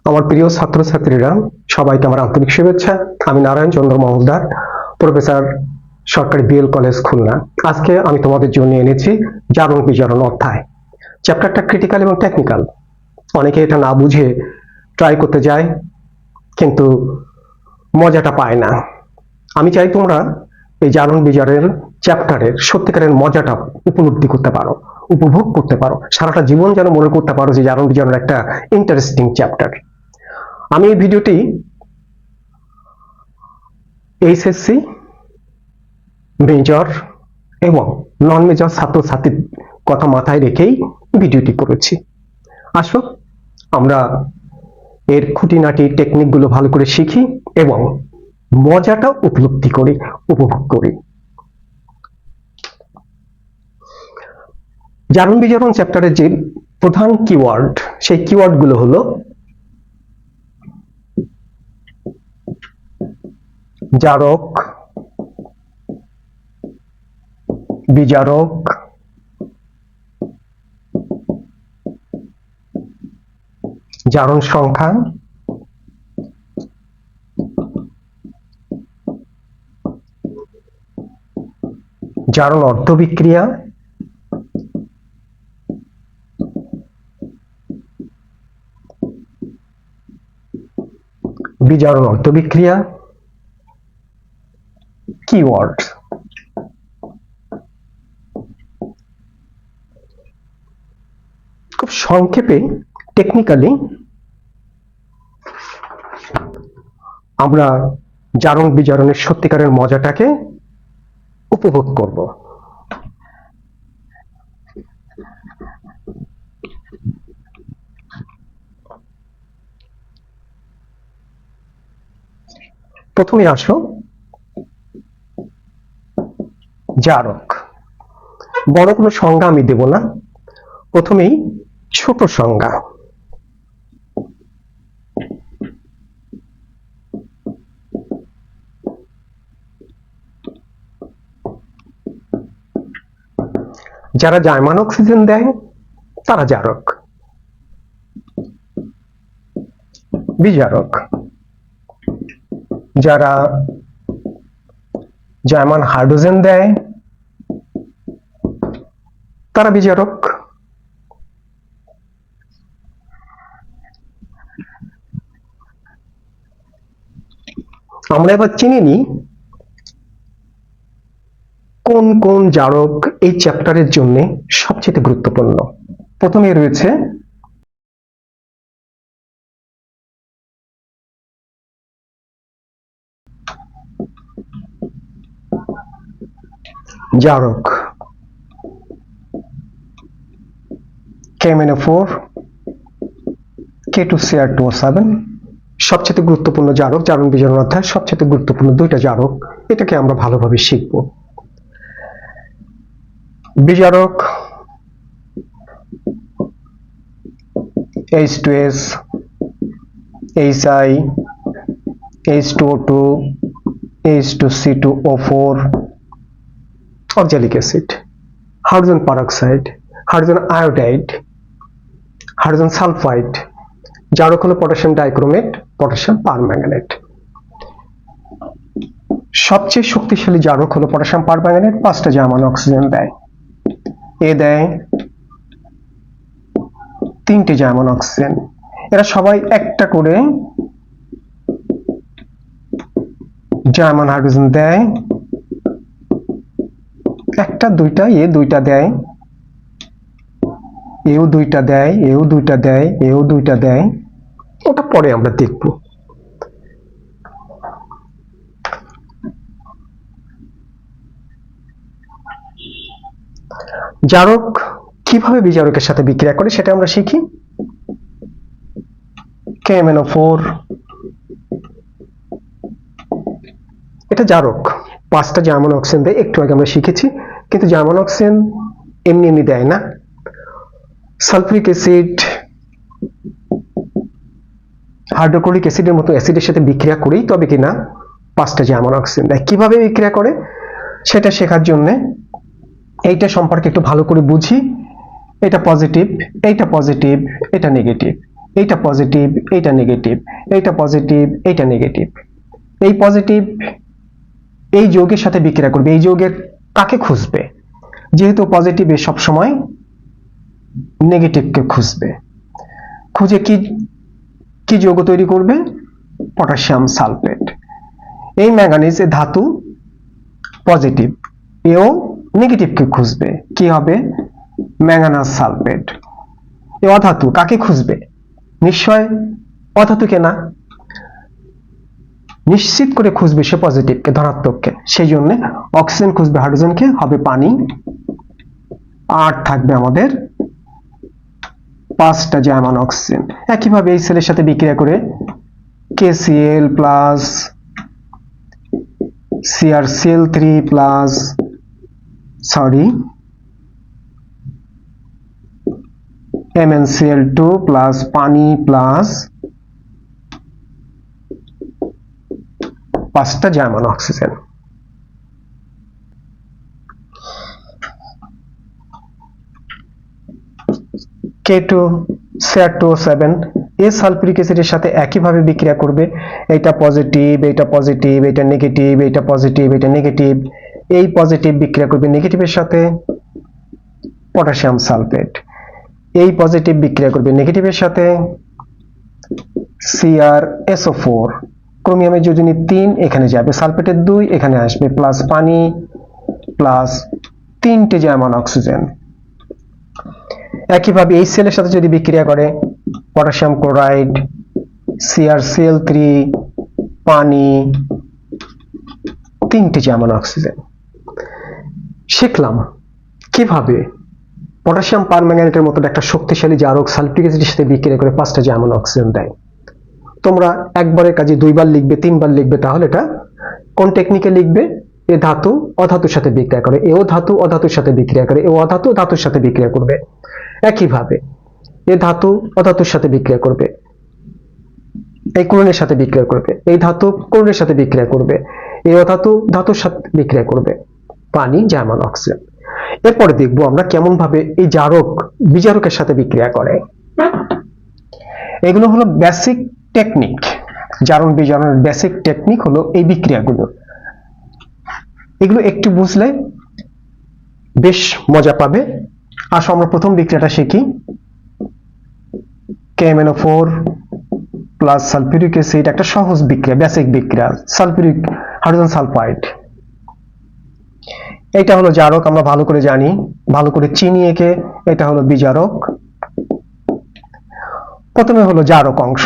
আমার প্রিয় ছাত্রছাত্রীরা, সবাইকে আমার আন্তরিক শুভেচ্ছা। আমি নারায়ণ চন্দ্র মহলদার, প্রফেসর, সরকারি বিএল কলেজ, খুলনা। আজকে আমি তোমাদের জন্য এনেছি জারণ বিজারণ অধ্যায়। চ্যাপ্টারটা ক্রিটিক্যাল এবং টেকনিক্যাল। অনেকে এটা না বুঝে ট্রাই করতে যায়, কিন্তু মজাটা পায় না। আমি চাই তোমরা এই জারণ বিজারের চ্যাপ্টারের সত্যিকারের মজাটা উপলব্ধি করতে পারো, উপভোগ করতে পারো, সারাটা জীবন যেন মনে করতে পারো যে জারণ বিজারণ একটা ইন্টারেস্টিং চ্যাপ্টার। আমি এই ভিডিওটি এইচএসসি, মেজর এবং নন মেজর ছাত্রছাত্রীর কথা মাথায় রেখেই ভিডিওটি করেছি। আসো আমরা এর খুঁটিনাটি টেকনিকগুলো ভালো করে শিখি এবং মজাটা উপলব্ধি করি, উপভোগ করি। জারণ বিজারণ চ্যাপ্টারের যে প্রধান কিওয়ার্ড, সেই কিওয়ার্ডগুলো হলো জারক, বিজারক, জারণ সংখ্যা, জারণ অর্ধবিক্রিয়া, বিজারণ অর্ধবিক্রিয়া, কিওয়ার্ড। খুব সংক্ষেপে টেকনিক্যালি আমরা জারণ বিজারণের সত্যিকারের মজাটাকে উপভোগ করব। প্রথমে আসো জারক। বড় কোনো সংজ্ঞা আমি দেব না, প্রথমেই ছোট সংজ্ঞা। যারা জার্মান অক্সিজেন দেয় তারা জারক। বিজারক যারা জার্মান হাইড্রোজেন দেয় তারা বিজারক। আমরা এবার চিনে নিই কোন কোন জারক এই চ্যাপ্টারের জন্য সবচেয়ে গুরুত্বপূর্ণ। প্রথমে রয়েছে জারক KMnO4, K2Cr2O7, সবচেয়ে গুরুত্বপূর্ণ জারক। জারণ বিজারণ অধ্যায় সবচেয়ে গুরুত্বপূর্ণ দুইটা জারক, এটাকে আমরা ভালোভাবে শিখব। বিজারক H2S, HI, H2O2, H2C2O4, oxalic acid, hydrogen peroxide, hydrogen iodide, hydrogen sulphide. জারক হলো পটাশিয়াম ডাইক্রোমেট, পটাশিয়াম পারম্যাঙ্গানেট। সবচেয়ে শক্তিশালী জারক হলো পটাশিয়াম পারম্যাঙ্গানেট, 5টা জার্মান অক্সিজেন দেয়। এ দেয় 3টে জার্মান অক্সিজেন। এরা সবাই একটা করে জার্মান হাইড্রোজেন দেয়, একটা দুইটা, এ দুইটা দেয়, এও দুইটা দেয়, এও দুইটা দেয়, এও দুইটা দেয়, ওটা পরে আমরা দেখব। জারক কিভাবে বিজারকের সাথে বিক্রিয়া করে সেটা আমরা শিখি। KMnO4, এটা জারক, 5টা জার্মান অক্সিজেন দেয়, একটু আগে আমরা শিখেছি। কিন্তু জার্মান অক্সিজেন এমনি এমনি দেয় না। সালফিউরিক অ্যাসিড, হাইড্রোক্লোরিক অ্যাসিডের মতো অ্যাসিডের সাথে বিক্রিয়া করেই তবে কিনা 5টা জার্মান অক্সিজেন দেয়। কিভাবে বিক্রিয়া করে সেটা শেখার জন্য এইটা সম্পর্কে একটু ভালো করে বুঝি। এটা পজিটিভ, এইটা পজিটিভ, এটা নেগেটিভ। এইটা পজিটিভ, এইটা নেগেটিভ, এইটা পজিটিভ, এইটা নেগেটিভ। এই পজিটিভ এই যৌগের সাথে বিক্রিয়া করবে, এই যৌগের কাকে খুঁজবে? যেহেতু পজিটিভ এ সব সময় নেগেটিভকে খুঁজবে, খুঁজে কি কি যৌগ তৈরি করবে? Potassium sulphate. এই ম্যাঙ্গানিজ এ ধাতু পজিটিভ, এও নেগেটিভকে খুঁজবে, কি হবে? Manganous sulphate. এ অধাতু কাকে খুঁজবে? নিশ্চয় অধাতুকে না, নিশ্চিত করে খুঁজবে সে পজিটিভকে, ধনাত্মককে। সেই জন্য অক্সিজেন খুঁজবে হাইড্রোজেনকে, হবে পানি। আর থাকবে আমাদের 5টা জার্মান অক্সিজেন। একইভাবে এই সেলের সাথে বিক্রিয়া করে KCl plus CrCl3 plus MnCl2 plus পানি প্লাস 5টা জার্মান অক্সিজেন। K2Cr2O7 এই সালফিউরিক অ্যাসিডের সাথে একইভাবে বিক্রিয়া করবে, এটা পজিটিভ, এটা পজিটিভ, এটা নেগেটিভ, এটা পজিটিভ, এটা নেগেটিভ। এই পজিটিভ বিক্রিয়া করবে নেগেটিভের সাথে পটাশিয়াম সালফেট, এই পজিটিভ বিক্রিয়া করবে নেগেটিভের সাথে CrSO4, ক্রোমিয়ামের যোজনী 3 এখানে যাবে, সালফেটের 2 এখানে আসবে, প্লাস পানি প্লাস 3টে জার্মান অক্সিজেন। একইভাবে এই সেলের সাথে যদি বিক্রিয়া করে পটাশিয়াম ক্লোরাইড, CrCl3, পানি, 3টে জার্মান অক্সিজেন। শিখলাম কিভাবে পটাশিয়াম পারম্যাঙ্গানেটের মতো একটা শক্তিশালী জারক সালফিউরিক অ্যাসিডের সাথে বিক্রিয়া করে 5টা জার্মান অক্সিজেন দেয়। তোমরা একবারের কাজে 2বার লিখবে, 3বার লিখবে, তাহলে এটা কোন টেকনিকে লিখবে? এ ধাতু অধাতুর সাথে বিক্রিয়া করে, এও ধাতু অধাতুর সাথে বিক্রিয়া করে, এও অধাতু ধাতুর সাথে বিক্রিয়া করবে। একইভাবে এ ধাতু অধাতুর সাথে বিক্রিয়া করবে, এই ক্লোরিনের সাথে বিক্রিয়া করবে, এই ধাতু ক্লোরিনের সাথে বিক্রিয়া করবে, এই অধাতু ধাতুর সাথে বিক্রিয়া করবে, পানি, জার্মান অক্সিজেন। এরপরে দেখবো আমরা কেমন ভাবে এই জারক বিজারকের সাথে বিক্রিয়া করে। এগুলো হলো বেসিক টেকনিক, জারণ বিজারণের বেসিক টেকনিক হলো এই বিক্রিয়াগুলো। এগুলো একটু বুঝলে বেশ মজা পাবে। আসো আমরা প্রথম বিক্রিয়াটা শিখি। KMnO4 প্লাস সালফিউরিক অ্যাসিড, একটা সহজ বিক্রিয়া, বেসিক বিক্রিয়া, সালফিউরিক হাইড্রোজেন সালফাইড। এটা হলো জারক, আমরা ভালো করে জানি, ভালো করে চিনি একে। এটা হলো বিজারক। প্রথমে হলো জারক অংশ,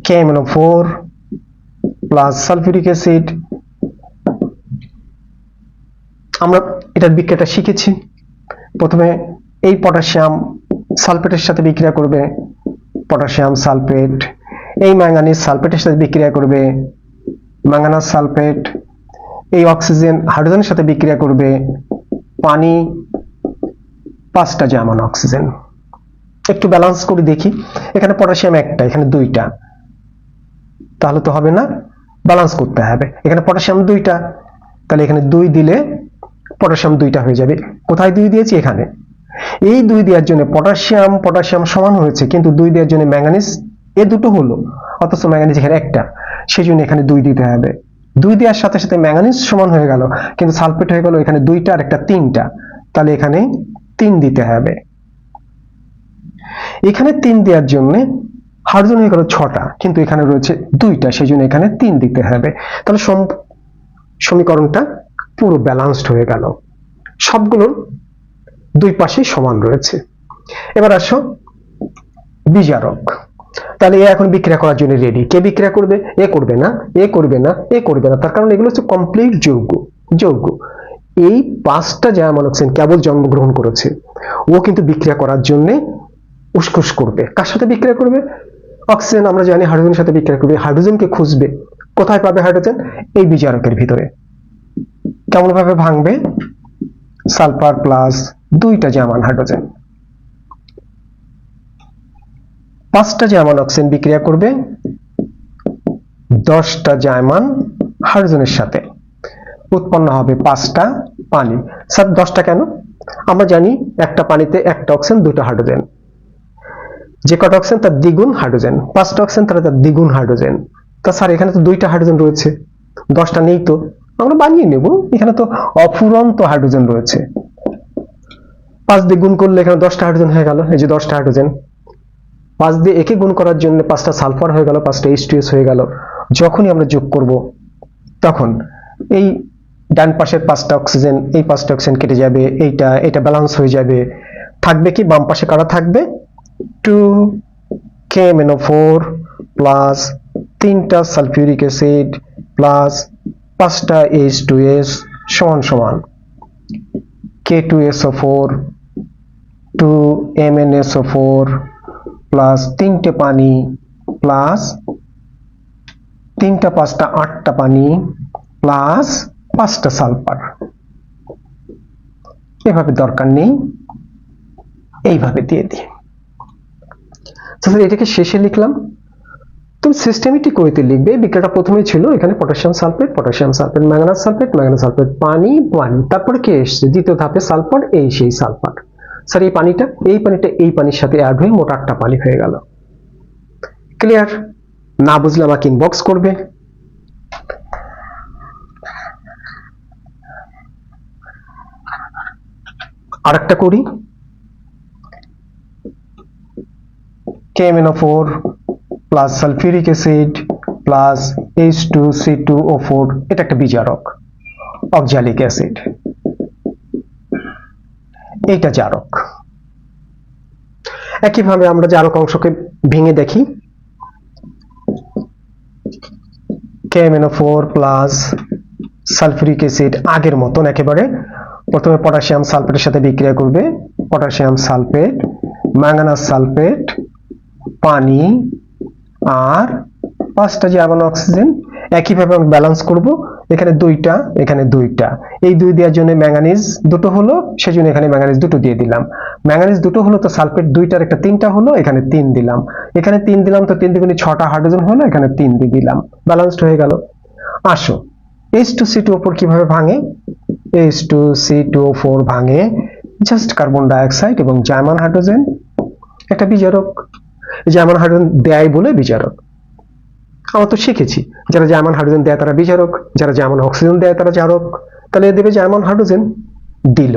KMnO4 প্লাস সালফিউরিক অ্যাসিড। আমরা এটার বিক্রিয়াটা শিখেছি। প্রথমে এই পটাশিয়াম সালফেটের সাথে বিক্রিয়া করবে পটাশিয়াম সালফেট, এই ম্যাঙ্গানিজ সালফেটের সাথে বিক্রিয়া করবে ম্যাঙ্গানাস সালফেট, এই অক্সিজেন হাইড্রোজেনের সাথে বিক্রিয়া করবে পানি, 5টা জার্মান অক্সিজেন। একটু ব্যালেন্স করে দেখি, এখানে পটাশিয়াম একটা, এখানে 2টা, তাহলে তো হবে না, ব্যালেন্স করতে হবে। এখানে পটাশিয়াম 2টা, তাহলে এখানে 2 দিলে পটাশিয়াম 2টা হয়ে যাবে। কোথায় 2 দিয়েছি? এখানে। এই 2 দেওয়ার জন্য পটাশিয়াম পটাশিয়াম সমান হয়েছে, কিন্তু 2 দেওয়ার জন্য ম্যাঙ্গানিজ এ দুটো হলো, অথচ ম্যাঙ্গানিজ এখানে একটা, সেই জন্য এখানে 2 দিতে হবে। 2 দেওয়ার সাথে সাথে ম্যাঙ্গানিজ সমান হয়ে গেল, কিন্তু সালফেট হয়ে গেল এখানে 2টা আর একটা 3টা, তাহলে এখানে 3 দিতে হবে। এখানে 3 দেওয়ার জন্য হাইড্রোজেন হয়ে গেল 6টা, কিন্তু এখানে রয়েছে 2টা, সেই জন্য এখানে 3 দিতে হবে। তাহলে সমীকরণটা পুরো ব্যালেন্সড হয়ে গেল, সবগুলোর 2 পাশেই সমান রয়েছে। এবার আসো বিজারক। তাহলে এ এখন বিক্রিয়া করার জন্য রেডি। কে বিক্রিয়া করবে? এ করবে না, এ করবে না, এ করবে না, তার কারণ এগুলো হচ্ছে কমপ্লিট যৌগ। এই 5টা জার্মান অক্সিজেন কেবল জন্মগ্রহণ করেছে, ও কিন্তু বিক্রিয়া করার জন্য উসখুস করবে। কার সাথে বিক্রিয়া করবে? অক্সিজেন আমরা জানি হাইড্রোজেনের সাথে বিক্রিয়া করবে, হাইড্রোজেনকে খুঁজবে। কোথায় পাবে হাইড্রোজেন? এই বিজারকের ভিতরে। কেমন ভাবে ভাঙবে? সালফার প্লাস 2টা জার্মান হাইড্রোজেন, 5টা জার্মান অক্সিজেন বিক্রিয়া করবে 10টা জার্মান হাইড্রোজেনের সাথে, উৎপন্ন হবে 5টা পানি। স্যার 10টা কেন? আমরা জানি একটা পানিতে একটা অক্সিজেন 2টা হাইড্রোজেন, যে কটা অক্সিজেন তার দ্বিগুণ হাইড্রোজেন, 5টা অক্সিজেন তার দ্বিগুণ হাইড্রোজেন। তা স্যার এখানে তো 2টা হাইড্রোজেন রয়েছে, 10টা নেই তো, আমরা বানিয়ে নেব। এখানে তো অফুরন্ত হাইড্রোজেন রয়েছে, 5 দিয়ে গুণ করলে এখানে 10টা হাইড্রোজেন হয়ে গেল। এই যে 10টা হাইড্রোজেন, 5 দিয়ে একে গুণ করার জন্য 5টা সালফার হয়ে গেল, 5টা H2S হয়ে গেল। যখনই আমরা যোগ করব তখন এই ডান পাশের 5টা অক্সিজেন, এই 5টা অক্সিজেন কেটে যাবে, এটা ব্যালেন্স হয়ে যাবে। থাকবে কি, বাম পাশে কারা থাকবে, 2KMnO4 প্লাস 3টা সালফিউরিক অ্যাসিড প্লাস 5টা H2S সমান সমান K2SO4 2MnSO4 প্লাস 3টে পানি প্লাস 3টা 5টা 8টা পানি প্লাস 5টা সালফার। এভাবে দরকার নেই, এইভাবে দিয়ে দিই। এটাকে শেষে লিখলাম। তুমি সিস্টেমেটিক ওয়েতে লিখবে। বিক্রিয়াটা প্রথমেই ছিল, এখানে পটাশিয়াম সালফেট, ম্যাঙ্গানাস সালফেট, পানি, তারপরে কি এসছে দ্বিতীয় ধাপে সালফার, সেই সালফার। স্যার এই পানিটা এই পানির সাথে অ্যাড হয়ে মোট 8টা পানি হয়ে গেল। ক্লিয়ার? না বুঝলে আমাকে ইনবক্স করবে। আরেকটা করি, KMnO4 plus sulphuric acid plus H2C2O4, এটা একটা বিজারক, অক্সালিক অ্যাসিড, এইটা জারক। একইভাবে আমরা জারক অংশকে ভেঙে দেখি। KMnO4 প্লাস সালফিউরিক অ্যাসিড আগের মতন একেবারে প্রথমে পটাশিয়াম সালফেটের সাথে বিক্রিয়া করবে, পটাশিয়াম সালফেট, ম্যাঙ্গানাস সালফেট, পানি আর 5টা জার্মান অক্সিজেন। একইভাবে আমরা ব্যালেন্স করব, এখানে 2টা, এখানে 2টা, এই 2 দেওয়ার জন্য ম্যাঙ্গানিজ 2টো হলো, সেজন্য এখানে ম্যাঙ্গানিজ 2টো দিয়ে দিলাম। ম্যাঙ্গানিজ 2টো হলো তো সালফেট 2টার একটা 3টা হলো, এখানে 3 দিলাম। এখানে 3 দিলাম তো 3 দ্বিগুণে 6টা হাইড্রোজেন হলো, এখানে 3 দিয়ে দিলাম, ব্যালেন্সড হয়ে গেল। আসো H2C2O4 কিভাবে ভাঙে? H2C2O4 ভাঙে জাস্ট কার্বন ডাইঅক্সাইড এবং জার্মান হাইড্রোজেন, একটা বিজারক। জার্মান হাইড্রোজেন দেয় বলে বিজারক। আমরা তো শিখেছি যারা জার্মান হাইড্রোজেন দেয় তারা বিজারক, যারা জার্মান অক্সিজেন দেয় তারা জারক। তাহলে দেবে জার্মান হাইড্রোজেন, দিল।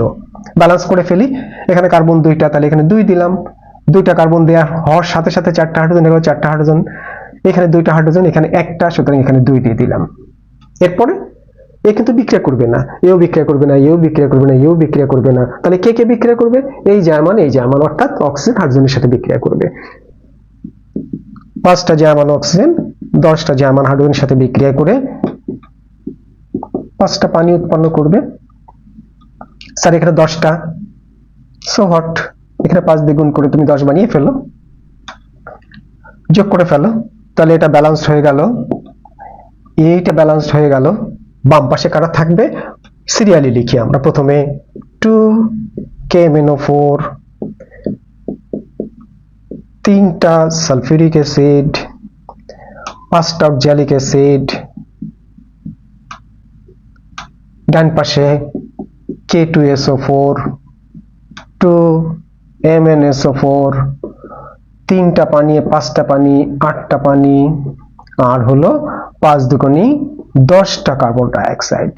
ব্যালেন্স করে ফেলি, এখানে কার্বন 2টা, তাহলে এখানে 2 দিলাম। 2টা কার্বন দেওয়ার হওয়ার সাথে সাথে 4টা হাইড্রোজেন, এবার 4টা হাইড্রোজেন, এখানে 2টা হাইড্রোজেন, এখানে একটা, সুতরাং এখানে 2 দিয়ে দিলাম। এরপরে এ কিন্তু বিক্রিয়া করবে না, এও বিক্রিয়া করবে না, এও বিক্রিয়া করবে না, এও বিক্রিয়া করবে না। তাহলে কে কে বিক্রিয়া করবে? এই জার্মান অর্থাৎ অক্সিজেন হাইড্রোজেনের সাথে বিক্রিয়া করবে। 5টা জার্মান অক্সিজেন 10টা জার্মান হাইড্রোজেনের সাথে বিক্রিয়া করে 5টা পানি উৎপন্ন করবে। স্যার এখানে 10টা, সো হোয়াট, এখানে 5 দিয়ে গুণ করে তুমি 10 বানিয়ে ফেলো, যোগ করে ফেলো, তাহলে এটা ব্যালেন্সড হয়ে গেল, এইটা ব্যালেন্সড হয়ে গেল। বাম পাশে কারা থাকবে? সিরিয়ালি লিখি আমরা। প্রথমে 2KMnO4, 3টা সালফিউরিক অ্যাসিড, 5টা অক্সালিক অ্যাসিড, ডান পাশে K2SO4, 2MnSO4, 3টা পানি, 5টা পানি, 8টা পানি, আর হলো 5 দুগুণে 10টা কার্বন ডাইঅক্সাইড।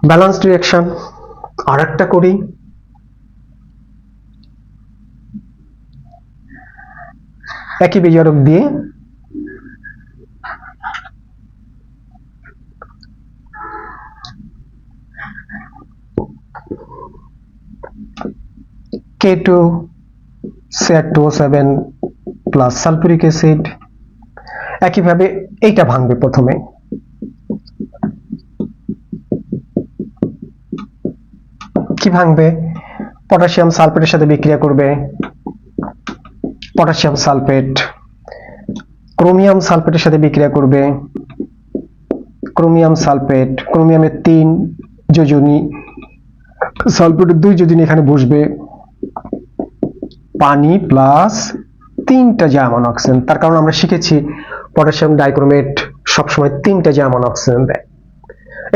Balanced reaction. আরেকটা করি, একই বিজারক দিয়ে K2CH2O7 প্লাস সালফিউরিক অ্যাসিড। একইভাবে এইটা ভাঙবে, প্রথমে কি ভাঙবে? পটাশিয়াম সালফেটের সাথে বিক্রিয়া করবে, পটাশিয়াম সালফেট, ক্রোমিয়াম সালফেটের সাথে বিক্রিয়া করবে, ক্রোমিয়াম সালফেট, ক্রোমিয়ামের 3 যোজনী, সালফেটের 2 যোজনী এখানে বসবে, পানি প্লাস 3টা জার্মান অক্সিজেন। তার কারণ আমরা শিখেছি পটাশিয়াম ডাইক্রোমেট সবসময় 3টা জার্মান অক্সিজেন দেয়।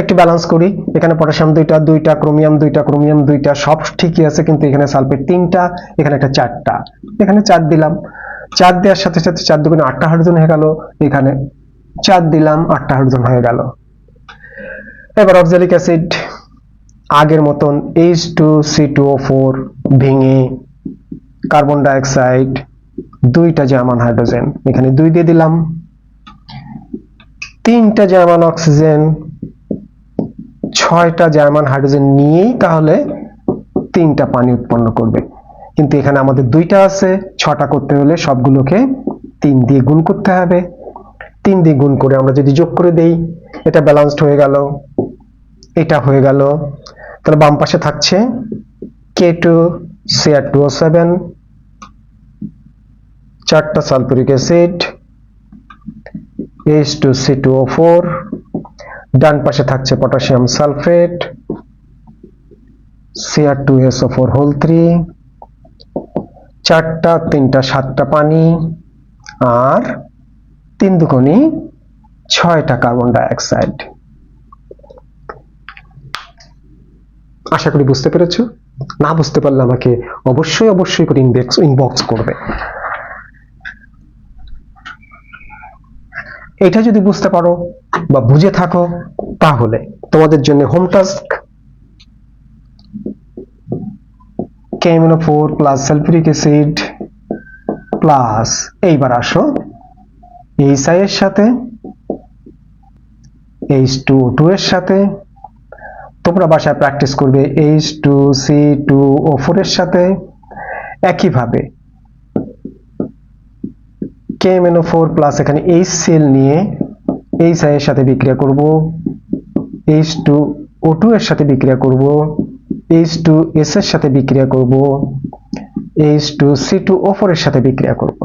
একটু ব্যালেন্স করি। এখানে পটাশিয়াম দুইটা, ক্রোমিয়াম দুইটা, সব ঠিকই আছে, কিন্তু এখানে সালফেট 3টা, এখানে একটা 4টা, এখানে 4 দিলাম। 4 দেওয়ার সাথে সাথে 4 দুগুণে 8টা হাইড্রোজেন হয়ে গেল, এখানে 4 দিলাম, 8টা হাইড্রোজেন হয়ে গেল। এবার অক্সালিক অ্যাসিড আগের মতন H2C2O4 ভেঙে কার্বন ডাইঅক্সাইড 2টা জার্মান হাইড্রোজেন, এখানে 2 দিয়ে দিলাম। 3টা জার্মান অক্সিজেন, 6টা জার্মান হাইড্রোজেন নিয়েই তাহলে 3টা পানি উৎপন্ন করবে, কিন্তু এখানে আমাদের 2টা আছে, 6টা করতে হলে সবগুলোকে 3 দিয়ে গুণ করতে হবে। 3 দিয়ে গুণ করে আমরা যদি যোগ করে দেই, এটা ব্যালেন্সড হয়ে গেল, এটা হয়ে গেল। তাহলে বাম পাশে থাকছে K2Cr2O7, 4টা সালফিউরিক অ্যাসিড, H2C2O4, ডান পাশে থাকছে পটাশিয়াম সালফেট, Cr2SO4 হোল 3, 4টা 3টা 7টা পানি, আর 3 দুগুণে 6টা কার্বন ডাইঅক্সাইড। আশা করি বুঝতে পেরেছো। না বুঝতে পারলে আমাকে অবশ্যই করে ইনবক্স করবে। এটা যদি বুঝতে পারো বা বুঝে থাকো, তাহলে তোমাদের জন্য home task KMnO4 plus sulphuric acid plus, এইবার আসো HI এর সাথে H2O2 এর সাথে, তোমরা বাসায় প্র্যাকটিস করবে H2C2O4 এর সাথে। একইভাবে KMnO4 প্লাস এখানে HCl নিয়ে HI এর সাথে বিক্রিয়া করব, H2O2 এর সাথে বিক্রিয়া করব, H2S এর সাথে বিক্রিয়া করব, H2C2O4 এর সাথে বিক্রিয়া করব।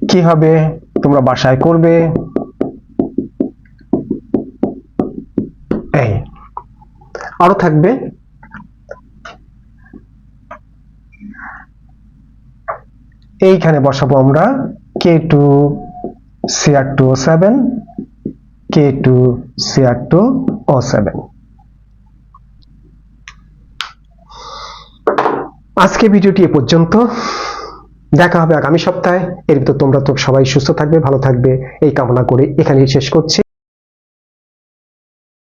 কি হবে তোমরা বাসায় করবে। এই আরো থাকবে এইখানে বসাবো আমরা K2Cr2O7, K2Cr2O7। আজকে ভিডিওটি এ পর্যন্ত, দেখা হবে আগামী সপ্তাহে। এর ভিতর তোমরা তো সবাই সুস্থ থাকবে, ভালো থাকবে এই কামনা করে এখানেই শেষ করছি।